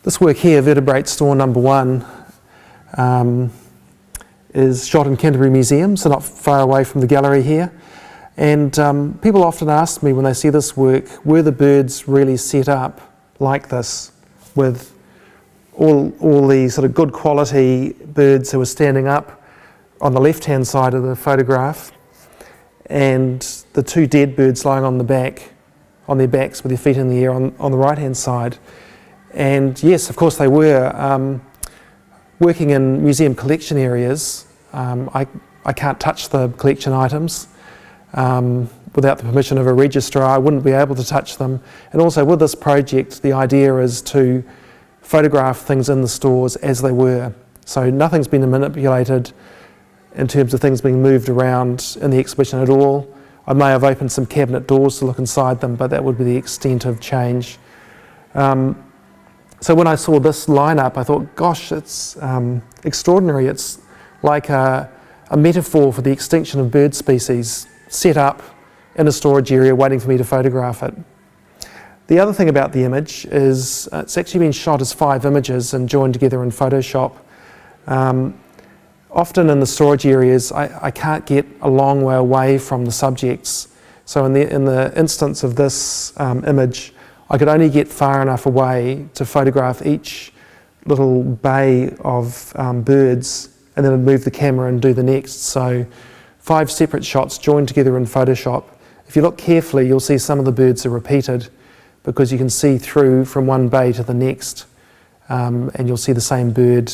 This work here, Vertebrate Store number 1, is shot in Canterbury Museum, so not far away from the gallery here. And people often ask me when they see this work, were the birds really set up like this, with all the sort of good quality birds who were standing up on the left-hand side of the photograph, and the 2 dead birds lying on their backs with their feet in the air on the right-hand side. And yes, of course they were. Working in museum collection areas, I can't touch the collection items. Without the permission of a registrar, I wouldn't be able to touch them. And also with this project, the idea is to photograph things in the stores as they were. So nothing's been manipulated in terms of things being moved around in the exhibition at all. I may have opened some cabinet doors to look inside them, but that would be the extent of change. So when I saw this lineup, I thought, gosh, it's extraordinary. It's like a metaphor for the extinction of bird species set up in a storage area waiting for me to photograph it. The other thing about the image is it's actually been shot as 5 images and joined together in Photoshop. Often in the storage areas, I can't get a long way away from the subjects. So in the instance of this image, I could only get far enough away to photograph each little bay of birds, and then I'd move the camera and do the next. So 5 separate shots joined together in Photoshop. If you look carefully, you'll see some of the birds are repeated because you can see through from one bay to the next, and you'll see the same bird.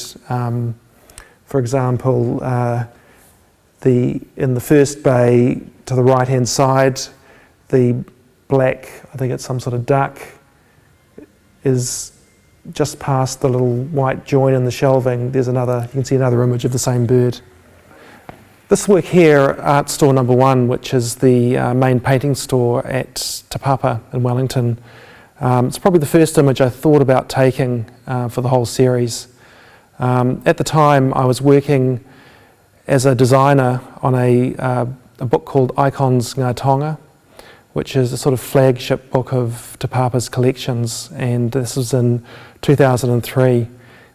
For example, in the first bay to the right-hand side, the black, I think it's some sort of duck, is just past the little white join in the shelving. There's another, you can see another image of the same bird. This work here, Art Store number 1, which is the main painting store at Te Papa in Wellington, it's probably the first image I thought about taking for the whole series. At the time, I was working as a designer on a book called Icons Ngā Tonga, which is a sort of flagship book of Te Papa's collections, and this was in 2003.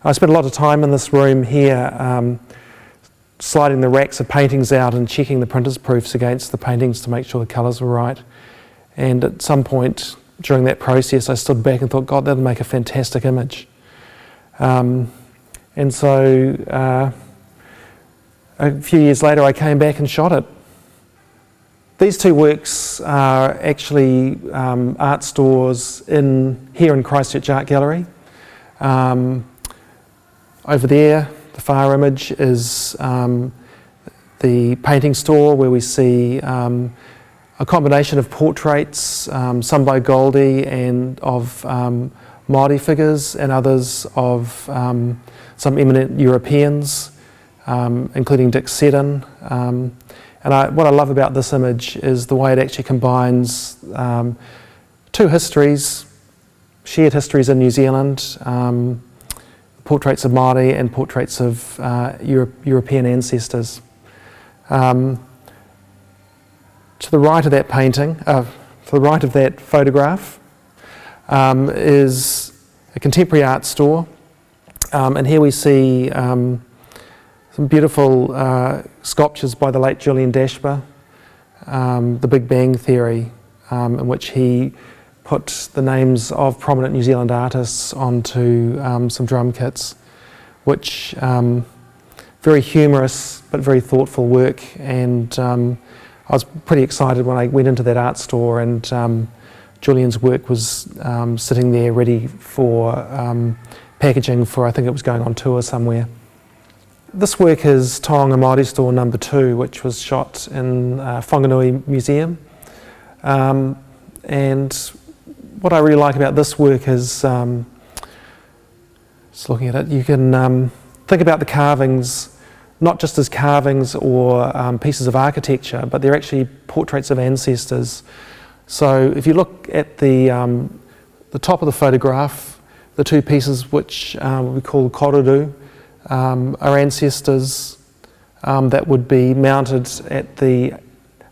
I spent a lot of time in this room here, sliding the racks of paintings out and checking the printer's proofs against the paintings to make sure the colours were right. And at some point during that process, I stood back and thought, God, that'll make a fantastic image. And so a few years later, I came back and shot it. These 2 works are actually art stores here in Christchurch Art Gallery. Over there, the far image is the painting store where we see a combination of portraits, some by Goldie and of Māori figures, and others of some eminent Europeans, including Dick Seddon. And what I love about this image is the way it actually combines 2 histories, shared histories in New Zealand, portraits of Māori and portraits of European ancestors. To the right of that painting, to the right of that photograph, is a contemporary art store, and here we see some beautiful sculptures by the late Julian Dashba, The Big Bang Theory, in which he put the names of prominent New Zealand artists onto some drum kits, which very humorous but very thoughtful work. And I was pretty excited when I went into that art store and Julian's work was sitting there ready for packaging for, I think it was going on tour somewhere. This work is Taonga Māori Store number 2, which was shot in Whanganui Museum. And what I really like about this work is, just looking at it, you can think about the carvings not just as carvings or pieces of architecture, but they're actually portraits of ancestors. So if you look at the top of the photograph, the 2 pieces which we call kororo, are ancestors that would be mounted at the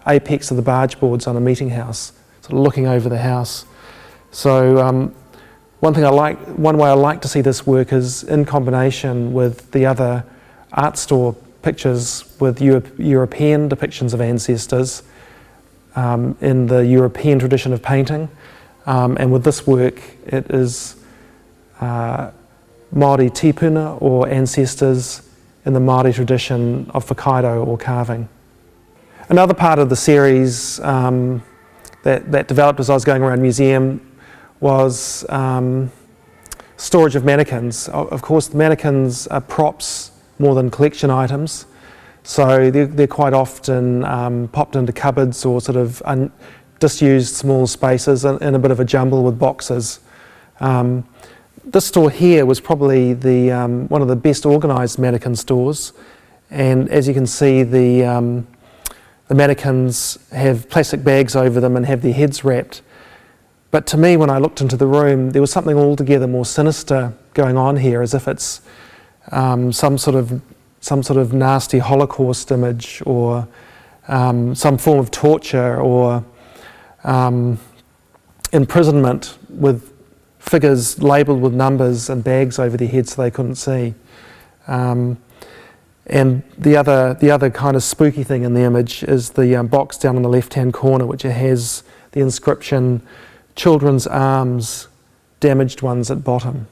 apex of the barge boards on a meeting house, sort of looking over the house. So one way I like to see this work is in combination with the other art store pictures with European depictions of ancestors in the European tradition of painting. And with this work, it is Māori tipuna, or ancestors in the Māori tradition of whakaido, or carving. Another part of the series that developed as I was going around the museum was storage of mannequins. Of course, the mannequins are props more than collection items, so they're quite often popped into cupboards or sort of disused small spaces in a bit of a jumble with boxes. This store here was probably one of the best organised mannequin stores, and as you can see, the mannequins have plastic bags over them and have their heads wrapped. But to me, when I looked into the room, there was something altogether more sinister going on here, as if it's some sort of nasty Holocaust image, or some form of torture, or imprisonment, with figures labelled with numbers and bags over their heads so they couldn't see. And the other kind of spooky thing in the image is the box down in the left-hand corner, which has the inscription, "Children's Arms, Damaged Ones at Bottom."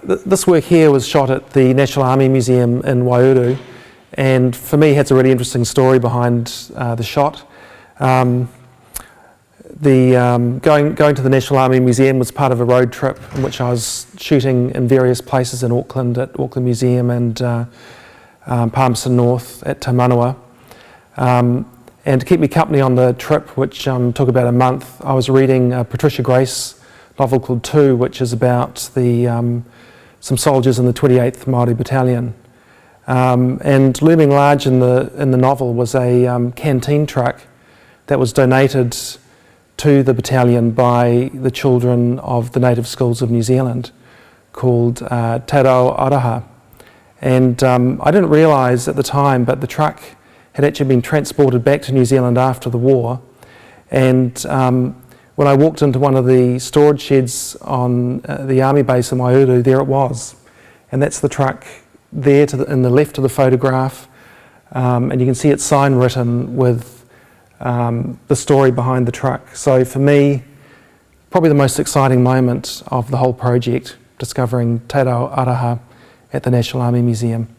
This work here was shot at the National Army Museum in Waiouru, and for me has a really interesting story behind the shot. Going to the National Army Museum was part of a road trip in which I was shooting in various places in Auckland, at Auckland Museum, and Palmerston North at Tamanua. And to keep me company on the trip, which took about a month, I was reading a Patricia Grace novel called Two, which is about some soldiers in the 28th Māori Battalion. And looming large in the novel was a canteen truck that was donated to the battalion by the children of the native schools of New Zealand, called Te Rao Araha. And I didn't realise at the time, but the truck had actually been transported back to New Zealand after the war. And when I walked into one of the storage sheds on the army base in Waiouru, there it was. And that's the truck there in the left of the photograph. And you can see its sign written with the story behind the truck. So for me, probably the most exciting moment of the whole project, discovering Te Rao Araha at the National Army Museum.